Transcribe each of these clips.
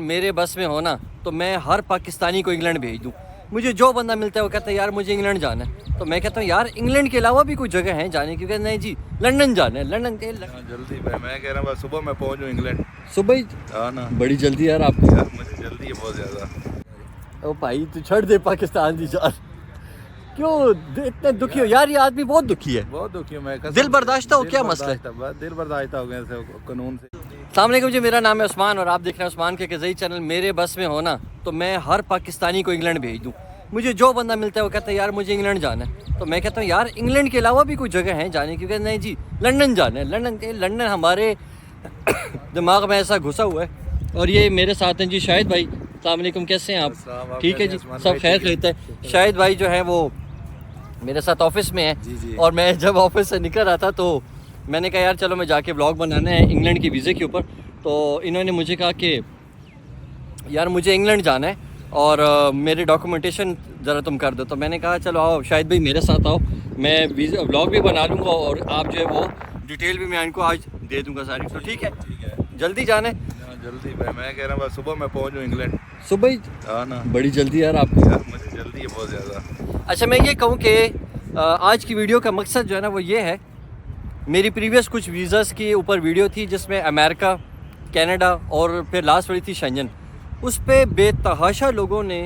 मेरे बस में हो ना तो मैं हर पाकिस्तानी को इंग्लैंड भेज दूँ। मुझे जो बंदा मिलता है वो कहता है यार मुझे इंग्लैंड जाना है, तो मैं कहता हूँ यार इंग्लैंड के अलावा भी कोई जगह है जाने की। कहते नहीं जी लंदन जाना है, लंदन के जल्दी मैं कह रहा हूँ सुबह मैं पहुँचूँ इंग्लैंड। सुबह ही? हाँ ना, बड़ी जल्दी यार आपकी। यार मुझे जल्दी है बहुत ज़्यादा। ओ भाई तू छोड़ दे पाकिस्तान की जान, क्यों इतने दुखी हो यार? ये आदमी बहुत दुखी है, बहुत दुखी हूँ मैं। दिल बर्दाश्त हो, क्या मसला है? दिल बर्दाश्त हो गया कानून से। अस्सलाम वालेकुम जी, मेरा नाम है उस्मान और आप देख रहे हैं उस्मान के क़ज़ई चैनल। मेरे बस में हो ना तो मैं हर पाकिस्तानी को इंग्लैंड भेज दूँ। मुझे जो बंदा मिलता है वो कहता है यार मुझे इंग्लैंड जाना है, तो मैं कहता हूँ यार इंग्लैंड के अलावा भी कोई जगह है जाने की। कहते नहीं जी लंदन जाना है, लंदन हमारे दिमाग में ऐसा घुसा हुआ है। और ये मेरे साथ हैं जी शाहिद भाई। अस्सलाम वालेकुम, कैसे हैं आप? ठीक है जी, सब खैर खरीदते हैं। शाहिद भाई जो है वो मेरे साथ ऑफिस में है और मैं जब ऑफिस से निकल रहा था तो मैंने कहा यार चलो मैं जाके ब्लॉग बनाना है इंग्लैंड की वीज़े के ऊपर। तो इन्होंने मुझे कहा कि यार मुझे इंग्लैंड जाना है और मेरे डॉक्यूमेंटेशन ज़रा तुम कर दो। तो मैंने कहा चलो आओ शाहिद भाई मेरे साथ आओ, मैं वीज़ा ब्लॉग भी बना लूँगा और आप जो है वो डिटेल भी मैं इनको आज दे दूँगा सारी। तो ठीक है, जल्दी जाना है। जल्दी मैं कह रहा हूँ सुबह मैं पहुँचूँ इंग्लैंड। सुबह ही? हाँ ना, बड़ी जल्दी यार आपकी। यार मुझे जल्दी है बहुत ज़्यादा। अच्छा, मैं ये कहूँ कि आज की वीडियो का मकसद जो है ना वो ये है, मेरी प्रीवियस कुछ वीज़ास के ऊपर वीडियो थी जिसमें अमेरिका, कनाडा और फिर लास्ट वाली थी शेंजन। उस पे बेतहाशा लोगों ने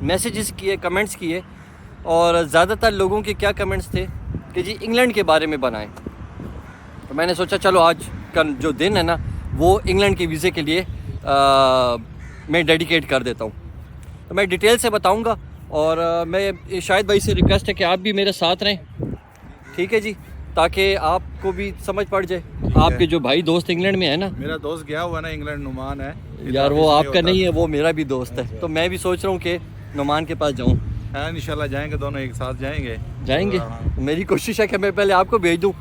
मैसेजेस किए, कमेंट्स किए और ज़्यादातर लोगों के क्या कमेंट्स थे कि जी इंग्लैंड के बारे में बनाएं। तो मैंने सोचा चलो आज का जो दिन है ना वो इंग्लैंड के वीज़े के लिए मैं डेडिकेट कर देता हूँ। तो मैं डिटेल से बताऊँगा और मैं शाहिद भाई से रिक्वेस्ट है कि आप भी मेरे साथ रहें, ठीक है जी, ताकि आपको भी समझ पड़ जाए। आपके जो भाई दोस्त इंग्लैंड में है ना, मेरा दोस्त गया हुआ ना इंग्लैंड, नुमान है यार वो आपका नहीं है, वो मेरा भी दोस्त है। तो मैं भी सोच रहा हूँ कि नुमान के पास जाऊँ। हाँ इंशाल्लाह जाएंगे, दोनों एक साथ जाएंगे। हाँ। मेरी कोशिश है कि मैं पहले आपको भेज दूँ,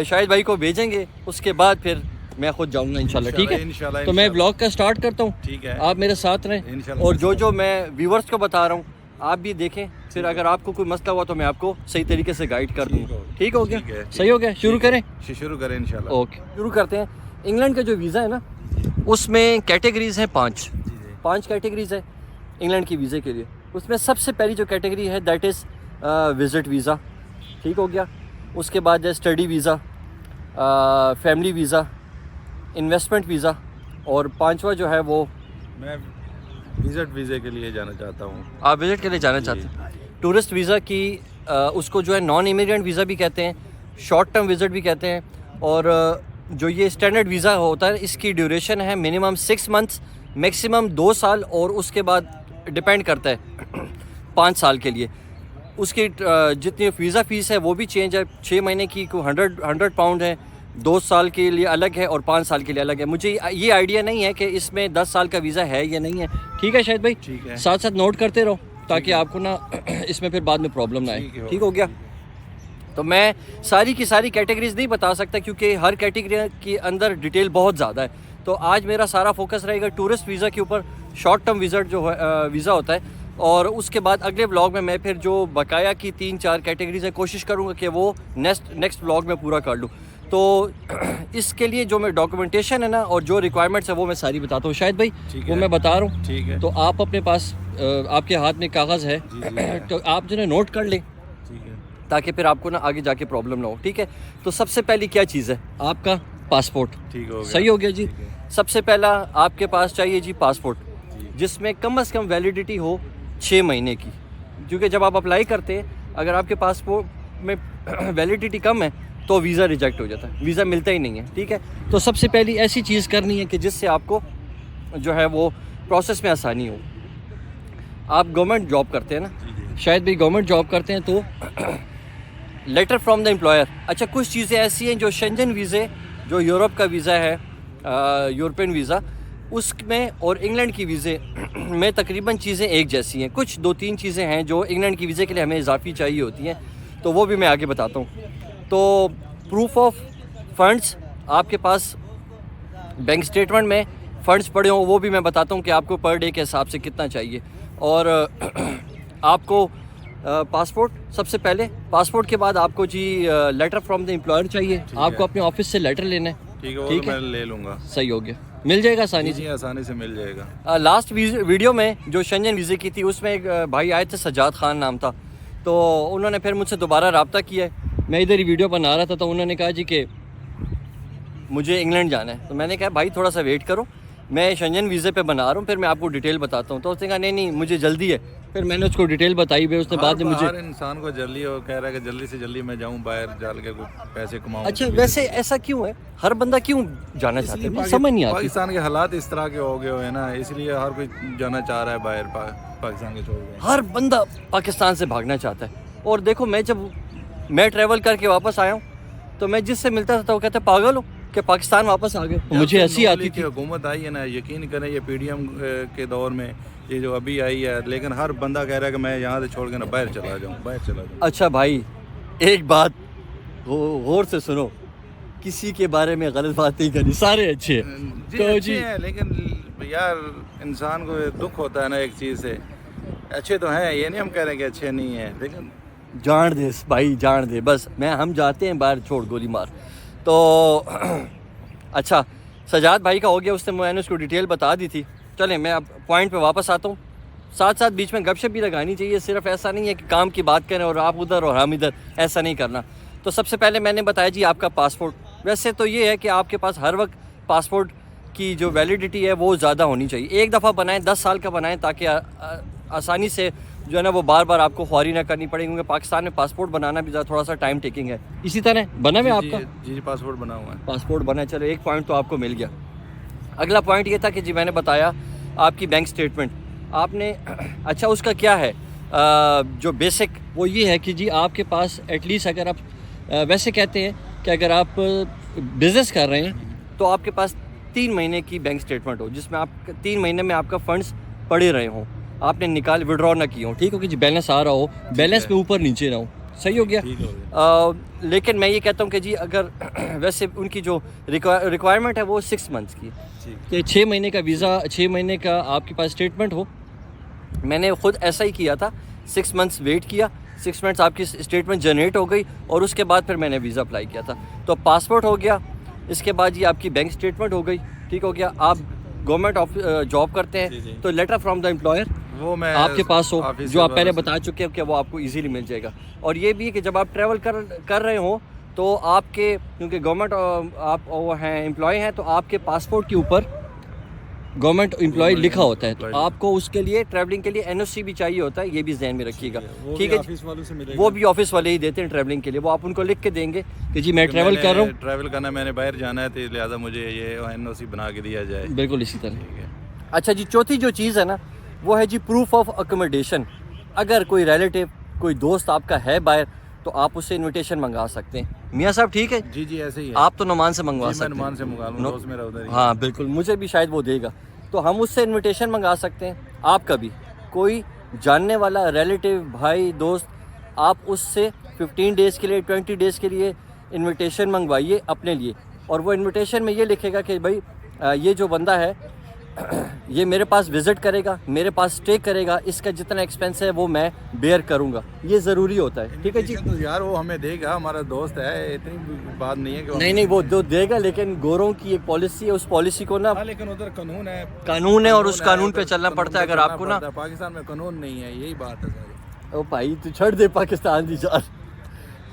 शाहिद भाई को भेजेंगे, उसके बाद फिर मैं खुद जाऊँगा इंशाल्लाह। ठीक है, तो मैं ब्लॉग का स्टार्ट करता हूँ। ठीक है, आप मेरे साथ रहें और जो मैं व्यूवर्स को बता रहा हूँ आप भी देखें, फिर अगर आपको कोई मसला हुआ तो मैं आपको सही तरीके से गाइड कर दूँगा। ठीक हो गया? सही हो गया? शुरू करें इंशाल्लाह। ओके, शुरू करते हैं। इंग्लैंड का जो वीज़ा है ना उसमें कैटेगरीज़ हैं, पाँच कैटेगरीज़ है इंग्लैंड की वीज़े के लिए। उसमें सबसे पहली जो कैटेगरी है दैट इज़ विज़िट वीज़ा। ठीक हो गया? उसके बाद है study visa, family visa, investment visa और पांचवा जो है वो मैं विजिट वीज़े के लिए जाना चाहता हूँ। आप विज़िट के लिए जाना चाहते हैं? टूरिस्ट वीज़ा की उसको जो है नॉन इमिग्रेंट वीज़ा भी कहते हैं, शॉर्ट टर्म विज़िट भी कहते हैं। और जो ये स्टैंडर्ड वीज़ा होता है इसकी ड्यूरेशन है मिनिमम 6 मंथ्स, मैक्सिमम 2 साल और उसके बाद डिपेंड करता है 5 साल के लिए। उसकी जितनी वीज़ा फ़ीस है वो भी चेंज है, 6 महीने की को 100 पाउंड है, 2 साल के लिए अलग है और 5 साल के लिए अलग है। मुझे ये आइडिया नहीं है कि इसमें 10 साल का वीज़ा है या नहीं है। ठीक है शायद भाई? ठीक है, साथ साथ नोट करते रहो ताकि आपको ना इसमें फिर बाद में प्रॉब्लम ना आए। ठीक हो गया? तो मैं सारी की सारी कैटेगरीज नहीं बता सकता क्योंकि हर कैटेगरी के अंदर डिटेल बहुत ज़्यादा है। तो आज मेरा सारा फोकस रहेगा टूरिस्ट वीज़ा के ऊपर, शॉर्ट टर्म वीज़ा जो वीज़ा होता है। और उसके बाद अगले ब्लॉग में मैं फिर जो बकाया की 3-4 कैटेगरीज है कोशिश करूँगा कि वो नेक्स्ट ब्लॉग में पूरा कर लूँ। तो इसके लिए जो मैं डॉक्यूमेंटेशन है ना और जो रिक्वायरमेंट्स है वो मैं सारी बताता हूँ। शायद भाई वो मैं बता रहा हूँ। ठीक है, तो आप अपने पास आपके हाथ में कागज़ है तो आप जो है नोट कर लें ताकि फिर आपको ना आगे जाके प्रॉब्लम ना हो। ठीक है, तो सबसे पहली क्या चीज़ है? आपका पासपोर्ट। ठीक हो गया? सही हो गया जी। सबसे पहला आपके पास चाहिए जी पासपोर्ट, जिसमें कम से कम वैलिडिटी हो 6 महीने की। क्योंकि जब आप अप्लाई करते हैं अगर आपके पासपोर्ट में वैलिडिटी कम है तो वीज़ा रिजेक्ट हो जाता है, वीज़ा मिलता ही नहीं है। ठीक है, तो सबसे पहली ऐसी चीज़ करनी है कि जिससे आपको जो है वो प्रोसेस में आसानी हो। आप गवर्नमेंट जॉब करते हैं ना, शायद भी गवर्नमेंट जॉब करते हैं तो लेटर फ्रॉम द एम्प्लॉयर। अच्छा, कुछ चीज़ें ऐसी हैं जो शेंजन वीज़े, जो यूरोप का वीज़ा है, यूरोपियन वीज़ा, उसमें और इंग्लैंड की वीज़े में तकरीबन चीज़ें एक जैसी हैं। कुछ 2-3 चीज़ें हैं जो इंग्लैंड की वीज़े के लिए हमें इजाफी चाहिए होती हैं, तो वो भी मैं आगे बताता हूँ। तो प्रूफ ऑफ फंड्स, आपके पास बैंक स्टेटमेंट में फ़ंड्स पड़े हों वो भी मैं बताता हूँ कि आपको पर डे के हिसाब से कितना चाहिए। और आपको पासपोर्ट सबसे पहले, पासपोर्ट के बाद आपको जी लेटर फ्रॉम द एम्प्लॉयर चाहिए। आपको अपने ऑफिस से लेटर लेना है। ठीक है, मैं ले लूँगा। सही हो गया। मिल जाएगा आसानी जी से? आसानी से मिल जाएगा। लास्ट वीडियो में जो शेंजन वीज़े की थी उसमें एक भाई आए थे, सजाद खान नाम था, तो उन्होंने फिर मुझसे दोबारा रब्ता किया है। मैं इधर ही वीडियो बना रहा था तो उन्होंने कहा जी कि मुझे इंग्लैंड जाना है। तो मैंने कहा भाई थोड़ा सा वेट करो, मैं शेंजन वीज़े पे बना रहा हूँ, फिर मैं आपको डिटेल बताता हूँ। तो उसने कहा नहीं मुझे जल्दी है। फिर मैंने उसको डिटेल बताई भी, उसने बाद में मुझे हर इंसान को जल्दी हो, कह रहा है कि जल्दी से जल्दी मैं जाऊं बाहर, जाल के कुछ पैसे कमाऊं। अच्छा वैसे ऐसा क्यों है, हर बंदा क्यों जाना चाहता है, मुझे समझ नहीं आती। पाकिस्तान के हालात इस तरह के हो गए हुए हैं ना, इसलिए हर कोई जाना चाह रहा है बाहर, पाकिस्तान के छोड़ के। हर बंदा पाकिस्तान से भागना चाहता है। और देखो मैं ट्रैवल करके वापस आया हूँ तो मैं जिससे मिलता था वो कहता पागल हो कि पाकिस्तान वापस आ गए। मुझे हंसी आती थी। हुकूमत आई है ना, यकीन करें ये पीडीएम के दौर में ये जो अभी आई है, लेकिन हर बंदा कह रहा है कि मैं यहाँ से छोड़ के ना बाहर चला जाऊँ। अच्छा भाई एक बात गौर से सुनो, किसी के बारे में गलत बात नहीं करनी, सारे अच्छे हैं। जी तो अच्छे हैं, लेकिन यार इंसान को दुख होता है ना एक चीज़ से। अच्छे तो हैं, ये नहीं हम कह रहे हैं कि अच्छे नहीं हैं, लेकिन जान दे भाई, जान दे बस। हम जाते हैं बाहर, छोड़ गोली मार। तो अच्छा सजाद भाई का हो गया, उसने मैंने उसको डिटेल बता दी थी। चलें मैं अब पॉइंट पे वापस आता हूँ। साथ साथ बीच में गपशप भी लगानी चाहिए, सिर्फ ऐसा नहीं है कि काम की बात करें और आप उधर और हम इधर, ऐसा नहीं करना। तो सबसे पहले मैंने बताया जी आपका पासपोर्ट। वैसे तो ये है कि आपके पास हर वक्त पासपोर्ट की जो वैलिडिटी है वो ज़्यादा होनी चाहिए। एक दफ़ा बनाएं, 10 साल का बनाएं, ताकि आसानी से जो है ना वो बार बार आपको ख्वारी ना करनी पड़े, क्योंकि पाकिस्तान में पासपोर्ट बनाना भी थोड़ा सा टाइम टेकिंग है। इसी तरह बना हुआ आपका? जी पासपोर्ट बना हुआ है। पासपोर्ट बना, चलो एक पॉइंट तो आपको मिल गया। अगला पॉइंट ये था कि जी मैंने बताया आपकी बैंक स्टेटमेंट आपने अच्छा उसका क्या है जो बेसिक वो ये है कि जी आपके पास एटलीस्ट अगर आप वैसे कहते हैं कि अगर आप बिज़नेस कर रहे हैं तो आपके पास 3 महीने की बैंक स्टेटमेंट हो, जिसमें आप 3 महीने में आपका फंड्स पड़े रहे हों, आपने विड्रॉ ना किए हो, ठीक हो कि जी बैलेंस आ रहा हो, बैलेंस में ऊपर नीचे ना हो। सही हो गया। लेकिन मैं ये कहता हूँ कि जी अगर वैसे उनकी जो रिक्वायरमेंट है वो 6 मंथ्स की है कि 6 महीने का वीज़ा, 6 महीने का आपके पास स्टेटमेंट हो। मैंने ख़ुद ऐसा ही किया था, 6 मंथ्स वेट किया, 6 मंथ्स आपकी स्टेटमेंट जनरेट हो गई और उसके बाद फिर मैंने वीज़ा अप्लाई किया था। तो पासपोर्ट हो गया, इसके बाद जी आपकी बैंक स्टेटमेंट हो गई, ठीक हो गया। आप गवर्नमेंट जॉब करते हैं तो लेटर फ्रॉम द एम्प्लॉयर वो मैं आपके पास हो, जो आप पहले बता चुके हैं कि वो आपको इजीली मिल जाएगा। और ये भी है कि जब आप ट्रैवल कर रहे हो तो आपके, क्योंकि गवर्नमेंट आप वो हैं एम्प्लॉय हैं, तो आपके पासपोर्ट के ऊपर गवर्नमेंट एम्प्लॉय लिखा होता है, तो आपको उसके लिए ट्रैवलिंग के लिए एनओसी भी चाहिए होता है, ये भी ध्यान में रखिएगा। ठीक है, वो भी ऑफिस वाले ही देते हैं ट्रैवलिंग के लिए, वो आप उनको लिख के देंगे कि जी मैं ट्रैवल कर रहा हूँ, ट्रैवल करना, मैंने बाहर जाना है, तो लिहाजा मुझे ये एनओसी बना के दिया जाए। बिल्कुल इसी तरह। अच्छा जी चौथी जो चीज़ है ना वो है जी प्रूफ ऑफ अकोमोडेशन। अगर कोई रिलेटिव, कोई दोस्त आपका है बाहर तो आप उससे इनविटेशन मंगा सकते हैं। मियाँ साहब ठीक है? जी ऐसे ही है। आप तो नुमान से मंगवा सकते हैं। नुमान से मंगा लूँ, दोस्त मेरा उधर ही। हाँ बिल्कुल, मुझे भी शायद वो देगा, तो हम उससे इनविटेशन मंगा सकते हैं। आपका भी कोई जानने वाला रिलेटिव, भाई, दोस्त, आप उससे 15 डेज़ के लिए, 20 डेज़ के लिए इनविटेशन मंगवाइए अपने लिए, और वो इनविटेशन में ये लिखेगा कि भाई ये जो बंदा है ये मेरे पास विज़िट करेगा, मेरे पास स्टे करेगा, इसका जितना एक्सपेंस है वो मैं बेयर करूंगा। ये ज़रूरी होता है। ठीक है जी। तो यार वो हमें देगा, हमारा दोस्त है, इतनी बात नहीं है कि नहीं वो तो देगा, लेकिन गोरों की एक पॉलिसी है, उस पॉलिसी को ना, लेकिन उधर कानून है और उस कानून पे चलना पड़ता है। अगर आपको ना, पाकिस्तान में कानून नहीं है, यही बात है सारी। ओ भाई तू छोड़ दे पाकिस्तान की यार,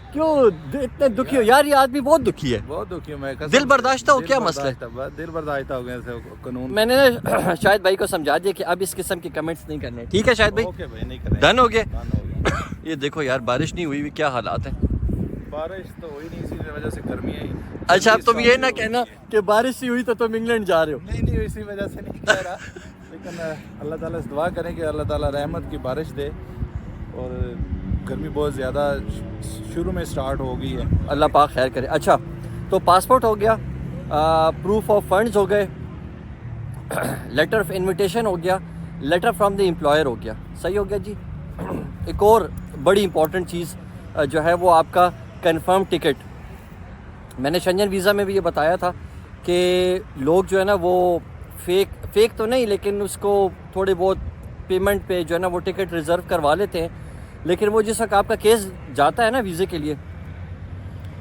क्यों इतने दुखी हो यार? ये आदमी बहुत दुखी है, बहुत दुखी हूँ मैं। दिल बर्दाश्त हो, क्या मसला है? दिल बर्दाश्त हो गया कानून। मैंने ना शाहिद भाई को समझा दिया कि अब इस किस्म के कमेंट्स नहीं करने। ठीक है शाहिद भाई? ओके भाई, नहीं करेंगे। डन हो गया। ये देखो यार बारिश नहीं हुई, क्या हालात हैं। बारिश तो हुई नहीं, इसी वजह से गर्मी आई। अच्छा अब तुम ये ना कहना कि बारिश ही हुई तो तुम इंग्लैंड जा रहे हो। नहीं इसी वजह से नहीं कह रहा, लेकिन अल्लाह ताला से दुआ करें कि अल्लाह ताला रहमत की बारिश दे। और गर्मी बहुत ज़्यादा शुरू में स्टार्ट हो गई है, अल्लाह पाक खैर करे। अच्छा तो पासपोर्ट हो गया, प्रूफ ऑफ फंड्स हो गए, लेटर ऑफ इनविटेशन हो गया, लेटर फ्रॉम द एम्प्लॉयर हो गया। सही हो गया जी। एक और बड़ी इंपॉर्टेंट चीज़ जो है वो आपका कंफर्म टिकट। मैंने शेंजन वीज़ा में भी ये बताया था कि लोग जो है ना वो फेक तो नहीं, लेकिन उसको थोड़े बहुत पेमेंट पे जो है ना वो टिकट रिज़र्व करवा लेते हैं, लेकिन वो जिस वक्त आपका केस जाता है ना वीज़े के लिए,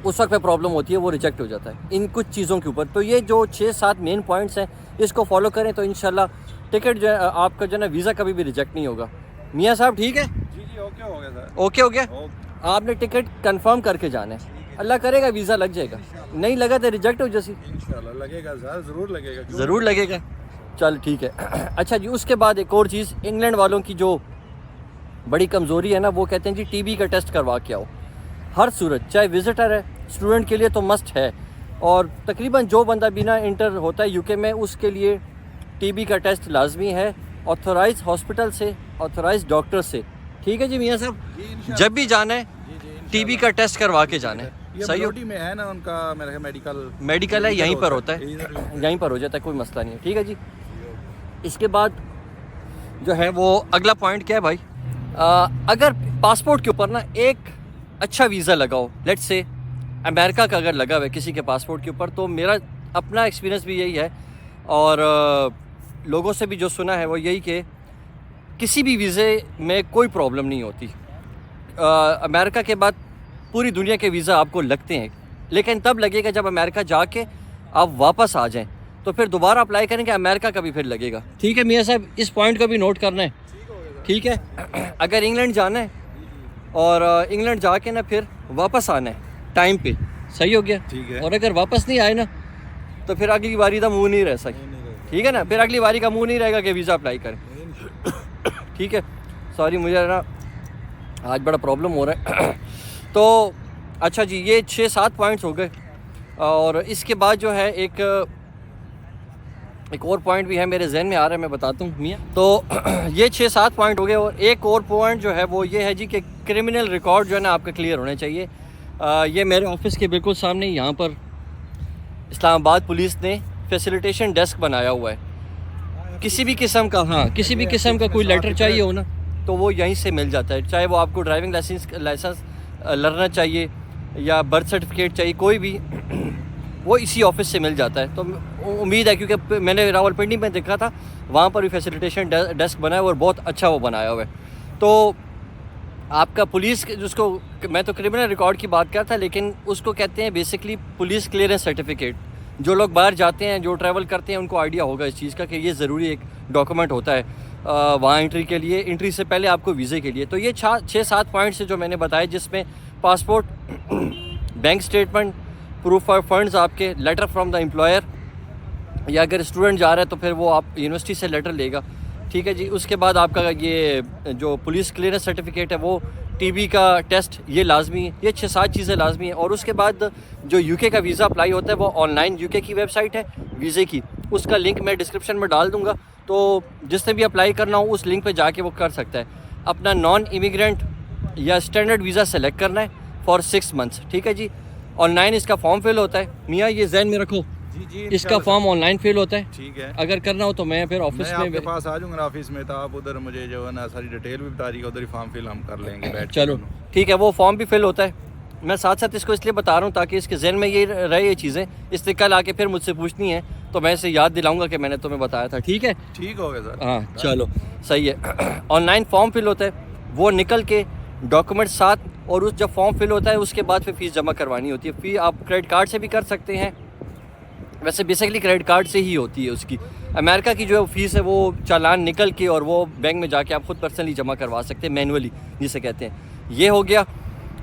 उस वक्त पे प्रॉब्लम होती है, वो रिजेक्ट हो जाता है इन कुछ चीज़ों के ऊपर। तो ये जो 6-7 मेन पॉइंट्स हैं, इसको फॉलो करें तो इंशाल्लाह टिकट जो है आपका जो है ना वीज़ा कभी भी रिजेक्ट नहीं होगा। मियाँ साहब ठीक है, जी जी ओके हो गया सर। ओके हो गया। ओके आपने टिकट कंफर्म करके जाना है, अल्लाह करेगा वीज़ा लग जाएगा, नहीं लगा तो रिजेक्ट हो जैसी। इंशाल्लाह लगेगा सर, ज़रूर लगेगा, क्यों ज़रूर लगेगा। चल ठीक है। अच्छा जी, उसके बाद एक और चीज़, इंग्लैंड वालों की जो बड़ी कमज़ोरी है ना, वो कहते हैं जी टीबी का टेस्ट करवा के आओ। हर सूरत, चाहे विज़िटर है, स्टूडेंट के लिए तो मस्ट है, और तकरीबन जो बंदा बिना इंटर होता है यूके में उसके लिए टीबी का टेस्ट लाजमी है, ऑथोराइज हॉस्पिटल से, ऑथोराइज डॉक्टर से। ठीक है जी मियाँ साहब, जी, इंशाल्लाह। जब भी जाना है जी टीबी का टेस्ट करवा के जाना है। ये सही हो, बलोटी में है ना उनका मेरा मेडिकल है, यहीं पर होता इधर भी है, यहीं पर हो जाता है, कोई मसला नहीं है। ठीक है जी। इसके बाद जो है वो अगला पॉइंट क्या है भाई, अगर पासपोर्ट के ऊपर ना एक अच्छा वीज़ा लगाओ, लेट्स से अमेरिका का अगर लगा हुआ है किसी के पासपोर्ट के ऊपर, तो मेरा अपना एक्सपीरियंस भी यही है और लोगों से भी जो सुना है वो यही कि किसी भी वीज़े में कोई प्रॉब्लम नहीं होती। अमेरिका के बाद पूरी दुनिया के वीज़ा आपको लगते हैं, लेकिन तब लगेगा जब अमेरिका जाके आप वापस आ जाएं, तो फिर दोबारा अप्लाई करेंगे, अमेरिका का भी फिर लगेगा। ठीक है मियाँ साहब, इस पॉइंट को भी नोट करना है। ठीक है, अगर इंग्लैंड जाना है और इंग्लैंड जाके ना फिर वापस आना है टाइम पे, सही हो गया। ठीक है। और अगर वापस नहीं आए ना तो फिर अगली बारी का मुंह नहीं रह सके, ठीक है ना, फिर अगली बारी का मुंह नहीं रहेगा कि वीज़ा अप्लाई करें। ठीक है, सॉरी मुझे ना आज बड़ा प्रॉब्लम हो रहा है। तो अच्छा जी, ये 6-7 पॉइंट्स हो गए, और इसके बाद जो है एक और पॉइंट भी है मेरे जहन में आ रहा है, मैं बताता हूँ मियाँ। तो ये 6-7 पॉइंट हो गए, और एक और पॉइंट जो है वो ये है जी कि क्रिमिनल रिकॉर्ड जो है ना आपका क्लियर होने चाहिए। ये मेरे ऑफिस के बिल्कुल सामने यहाँ पर इस्लामाबाद पुलिस ने फैसिलिटेशन डेस्क बनाया हुआ है। किसी भी किस्म का, हाँ किसी भी किस्म का कोई लेटर चाहिए हो ना तो वो यहीं से मिल जाता है, चाहे वो आपको ड्राइविंग लाइसेंस लर्नर चाहिए या बर्थ सर्टिफिकेट चाहिए, कोई भी वो इसी ऑफिस से मिल जाता है। तो उम्मीद है, क्योंकि मैंने रावलपिंडी में देखा था, वहाँ पर भी फैसिलिटेशन डेस्क बना है और बहुत अच्छा वो बनाया हुआ है। तो आपका पुलिस, जिसको मैं तो क्रिमिनल रिकॉर्ड की बात करता, लेकिन उसको कहते हैं बेसिकली पुलिस क्लियरेंस सर्टिफिकेट। जो लोग बाहर जाते हैं, जो ट्रैवल करते हैं, उनको आइडिया होगा इस चीज़ का कि ये ज़रूरी एक डॉक्यूमेंट होता है वहाँ एंट्री के लिए, एंट्री से पहले आपको वीज़े के लिए। तो ये 6-7 पॉइंट्स जो मैंने बताए, जिसमें passport, bank statement, proof of funds आपके, लेटर फ्रॉम द एम्प्लॉयर, या अगर स्टूडेंट जा रहा है तो फिर वो आप यूनिवर्सिटी से लेटर लेगा। ठीक है जी। उसके बाद आपका ये जो पुलिस क्लियरेंस सर्टिफिकेट है, वो टीबी का टेस्ट, ये लाजमी है। ये 6-7 चीज़ें लाजमी हैं। और उसके बाद जो यूके का वीज़ा अप्लाई होता है, वो ऑनलाइन यूके की वेबसाइट है वीज़े की, उसका लिंक मैं डिस्क्रिप्शन में डाल दूँगा, तो जिसने भी अप्लाई करना हो उस लिंक पे जाके वो कर सकता है। अपना नॉन इमिग्रेंट या स्टैंडर्ड वीज़ा सेलेक्ट करना है फॉर 6 मंथ्स। ठीक है जी। ऑनलाइन इसका फॉर्म फिल होता है, मियाँ ये जहन में रखो, जी इसका फॉर्म ऑनलाइन फिल होता है। ठीक है। अगर करना हो तो मैं फिर ऑफिस में आपके पास आ जाऊंगा ऑफिस में, तो आप उधर मुझे जो है ना सारी डिटेल भी बता दीजिएगा, उधर ही फॉर्म फिल हम कर लेंगे बैठ के चलो दोनों। ठीक है, वो फॉर्म भी फिल होता है। मैं साथ साथ इसको इसलिए बता रहा हूँ ताकि इसके जहन में ये रहे ये चीज़ें, इससे कल आके फिर मुझसे पूछनी है तो मैं इसे याद दिलाऊंगा कि मैंने तुम्हें बताया था। ठीक है, ठीक हो गया सर। हाँ चलो सही है। ऑनलाइन फॉर्म फिल होता है, वो निकल के डॉक्यूमेंट साथ, और उस जब फॉर्म फिल होता है उसके बाद फिर फ़ीस जमा करवानी होती है। फ़ी आप क्रेडिट कार्ड से भी कर सकते हैं, वैसे बेसिकली क्रेडिट कार्ड से ही होती है उसकी। अमेरिका की जो फ़ीस है वो चालान निकल के और वो बैंक में जाके आप खुद पर्सनली जमा करवा सकते हैं, मैनुअली जिसे कहते हैं। ये हो गया।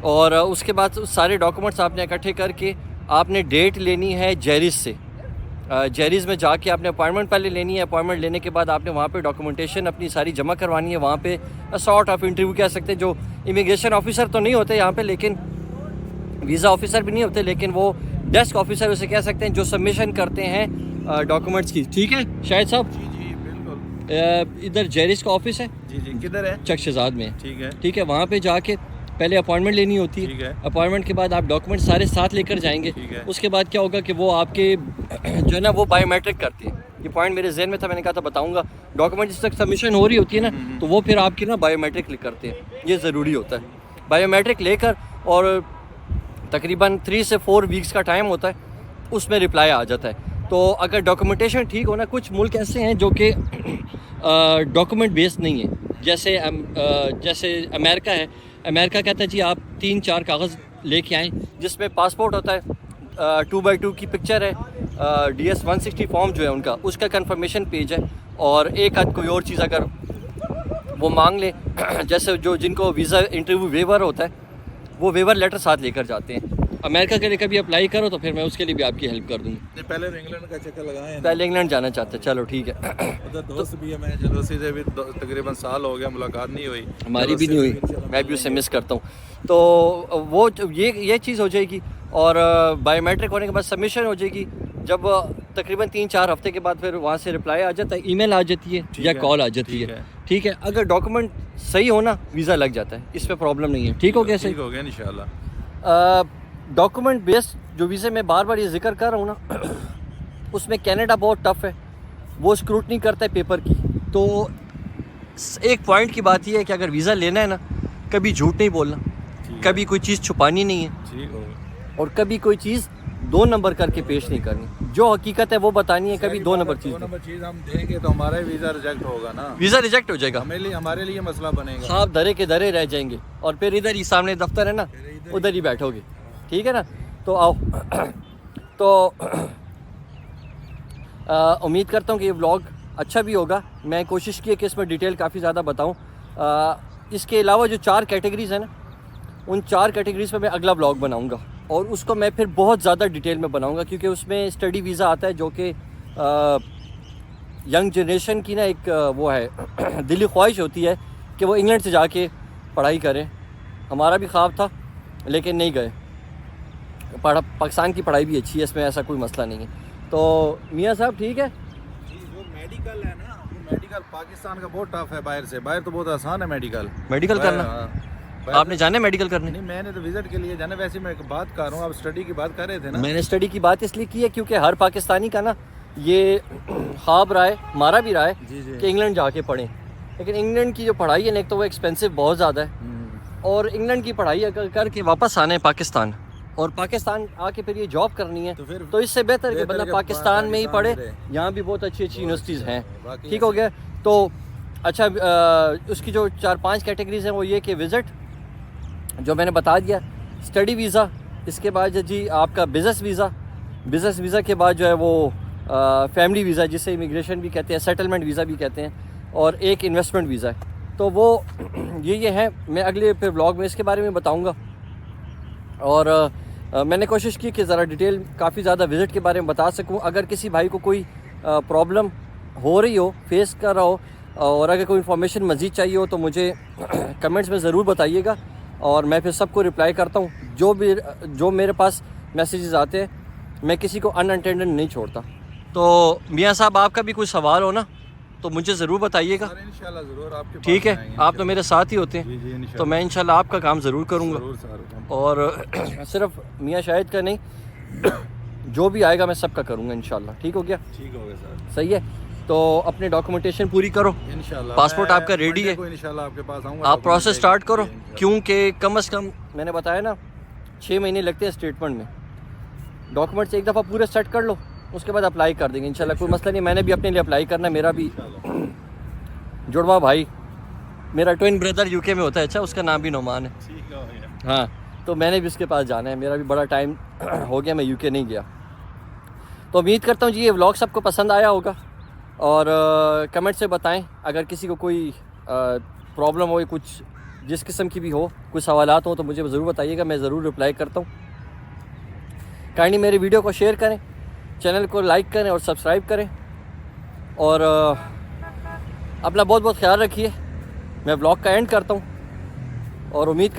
और उसके बाद सारे डॉक्यूमेंट्स आपने इकट्ठे करके आपने डेट लेनी है जेरिस से। जेरिस में जाके आपने अपॉइंटमेंट पहले लेनी है। अपॉइंटमेंट लेने के बाद आपने वहाँ पे डॉक्यूमेंटेशन अपनी सारी जमा करवानी है। वहाँ पे सॉर्ट ऑफ इंटरव्यू कह सकते हैं, जो इमिग्रेशन ऑफिसर तो नहीं होते यहाँ पे, लेकिन वीज़ा ऑफिसर भी नहीं होते, लेकिन वो डेस्क ऑफिसर उसे कह सकते हैं, जो सबमिशन करते हैं डॉक्यूमेंट्स की। ठीक है शाहिद साहब, जी जी बिल्कुल। इधर जेरिस का ऑफिस है, जी जी किधर है? चक शहजाद में। ठीक है। ठीक है, वहाँ पे जाके पहले अपॉइंटमेंट लेनी होती ठीक है। है। अपॉइंटमेंट के बाद आप डॉक्यूमेंट सारे साथ लेकर जाएंगे। ठीक है। उसके बाद क्या होगा कि वो आपके जो है ना वो बायोमेट्रिक करते हैं। ये पॉइंट मेरे जहन में था, मैंने कहा था बताऊंगा। डॉक्यूमेंट जिस तक सबमिशन हो रही होती है ना, तो वो फिर आपकी ना बायोमेट्रिक करते हैं, ये ज़रूरी होता है। बायोमेट्रिक लेकर और तकरीबन 3 से 4 वीक्स का टाइम होता है, उसमें रिप्लाई आ जाता है। तो अगर डॉक्यूमेंटेशन ठीक हो ना, कुछ मुल्क ऐसे हैं जो कि डॉक्यूमेंट बेस्ड नहीं है, जैसे अमेरिका है। अमेरिका कहता है जी आप 3-4 कागज़ लेके आएँ, जिसमें पासपोर्ट होता है, 2x2 की पिक्चर है, DS 160 फॉर्म जो है उनका, उसका कंफर्मेशन पेज है, और एक आध कोई और चीज़ अगर वो मांग ले जैसे जो जिनको वीज़ा इंटरव्यू वेवर होता है, वो वेवर लेटर साथ लेकर जाते हैं। अमेरिका के लिए कभी अप्लाई करो तो फिर मैं उसके लिए भी आपकी हेल्प कर दूँगी। पहले इंग्लैंड का चक्कर लगाए, पहले इंग्लैंड जाना चाहते हैं, चलो ठीक है। उधर दोस्त भी है, मैं जलोसी से भी तकरीबन साल हो गया मुलाकात नहीं हुई, हमारी भी नहीं हुई, मैं भी उसे मिस करता हूँ। तो वो ये चीज़ हो जाएगी, और बायोमेट्रिक होने के बाद सबमिशन हो जाएगी। जब तकरीबन 3-4 हफ्ते के बाद फिर वहाँ से रिप्लाई आ जाता है, ईमेल आ जाती है या कॉल आ जाती है, ठीक है। अगर डॉक्यूमेंट सही हो ना, वीज़ा लग जाता है, इस पर प्रॉब्लम नहीं है। ठीक हो गया? ठीक हो गया इंशाल्लाह। डॉक्यूमेंट बेस्ड जो वीज़े में बार बार ये जिक्र कर रहा हूँ ना, उसमें कनाडा बहुत टफ़ है, वो स्क्रूटनी करता है पेपर की। तो एक पॉइंट की बात ये है कि अगर वीज़ा लेना है ना, कभी झूठ नहीं बोलना, कभी कोई चीज़ छुपानी नहीं है, ठीक हो गया। और कभी कोई चीज़ 2 नंबर करके पेश नहीं करनी। जो हकीकत है वो बतानी है, कभी 2 नंबर चीज़। 2 नंबर चीज़ हम देंगे तो हमारा वीज़ा रिजेक्ट होगा ना, वीज़ा रिजेक्ट हो जाएगा, हमारे लिए मसला बनेगा। हाँ, आप धरे के धरे रह जाएंगे, और फिर इधर ही सामने दफ्तर है ना, उधर ही बैठोगे, ठीक है ना। तो आओ तो उम्मीद करता हूँ कि ये व्लॉग अच्छा भी होगा। मैं कोशिश की है कि इसमें डिटेल काफ़ी ज़्यादा बताऊँ। इसके अलावा जो 4 कैटेगरीज़ हैं ना, उन 4 कैटेगरीज़ पे मैं अगला व्लॉग बनाऊँगा, और उसको मैं फिर बहुत ज़्यादा डिटेल में बनाऊँगा, क्योंकि उसमें स्टडी वीज़ा आता है, जो कि यंग जनरेशन की ना एक वो है दिली ख्वाहिश होती है कि वो इंग्लैंड से जाके पढ़ाई करें। हमारा भी ख्वाब था, लेकिन नहीं गए। पाकिस्तान की पढ़ाई भी अच्छी है, इसमें ऐसा कोई मसला नहीं है। तो मियाँ साहब ठीक है जी, जो मेडिकल है ना, वो मेडिकल पाकिस्तान का बहुत टफ है, बाहर तो बहुत आसान है मेडिकल करना। आपने जाना है मेडिकल करने? नहीं, मैंने तो विजिट के लिए जाना। वैसे मैं बात कर रहा हूँ, आप स्टडी की बात कर रहे थे ना। मैंने स्टडी की बात इसलिए की है क्योंकि हर पाकिस्तानी का ना ये ख्वाब रहा है, हमारा भी रहा है कि इंग्लैंड जाके पढ़ें। लेकिन इंग्लैंड की जो पढ़ाई है ना, एक तो वो एक्सपेंसिव बहुत ज़्यादा है, और इंग्लैंड की पढ़ाई अगर करके वापस आना है पाकिस्तान, और पाकिस्तान आके फिर ये जॉब करनी है, तो इससे बेहतर है कि बंदा पाकिस्तान में ही पढ़े। यहाँ भी बहुत अच्छी अच्छी यूनिवर्सिटीज़ हैं। ठीक हो गया? तो अच्छा, उसकी जो 4-5 कैटेगरीज हैं वो ये कि विज़िट जो मैंने बता दिया, स्टडी वीज़ा, इसके बाद जी आपका बिज़नेस वीज़ा के बाद जो है वो फैमिली वीज़ा, जिसे इमिग्रेशन भी कहते हैं, सेटलमेंट वीज़ा भी कहते हैं, और एक इन्वेस्टमेंट वीज़ा है। तो वो ये है। मैं अगले फिर ब्लॉग में इसके बारे में बताऊँगा। और मैंने कोशिश की कि ज़रा डिटेल काफ़ी ज़्यादा विज़िट के बारे में बता सकूं। अगर किसी भाई को कोई प्रॉब्लम हो रही हो, फेस कर रहा हो, और अगर कोई इन्फॉर्मेशन मज़ीद चाहिए हो तो मुझे कमेंट्स में ज़रूर बताइएगा, और मैं फिर सबको रिप्लाई करता हूं। जो मेरे पास मैसेजेस आते हैं, मैं किसी को अनअटेंडेड नहीं छोड़ता। तो मियाँ साहब, आपका भी कोई सवाल हो ना तो मुझे ज़रूर बताइएगा। इंशाल्लाह ज़रूर आपके पास ठीक है? आएंगे। आप तो मेरे साथ ही होते हैं, जी, तो मैं इंशाल्लाह आपका काम ज़रूर करूँगा। और सिर्फ मियाँ शाहिद का नहीं, जो भी आएगा मैं सबका करूँगा इंशाल्लाह। ठीक हो गया? ठीक हो गया सर। सही है। तो अपने डॉक्यूमेंटेशन पूरी करो, इंशाल्लाह पासपोर्ट आपका रेडी है, इंशाल्लाह आपके पास आऊँगा। आप प्रोसेस स्टार्ट करो, क्योंकि कम से कम मैंने बताया ना 6 महीने लगते हैं स्टेटमेंट में। डॉक्यूमेंट्स एक दफ़ा पूरे सेट कर लो, उसके बाद अप्लाई कर देंगे इंशाल्लाह, कोई मसला नहीं। मैंने भी अपने लिए अप्लाई करना है, मेरा भी जुड़वा भाई, मेरा ट्विन ब्रदर यूके में होता है, अच्छा उसका नाम भी नोमान है। ठीक हो गया। हाँ, तो मैंने भी उसके पास जाना है, मेरा भी बड़ा टाइम हो गया मैं यूके नहीं गया। तो उम्मीद करता हूँ जी ये व्लॉग सबको पसंद आया होगा, और कमेंट से बताएं अगर किसी को कोई प्रॉब्लम हो, कुछ जिस किस्म की भी हो, कुछ सवालात हो तो मुझे ज़रूर बताइएगा, मैं ज़रूर रिप्लाई करता हूँ। काइंडली मेरे वीडियो को शेयर करें, चैनल को लाइक करें और सब्सक्राइब करें, और अपना बहुत बहुत ख्याल रखिए। मैं व्लॉग का एंड करता हूँ, और उम्मीद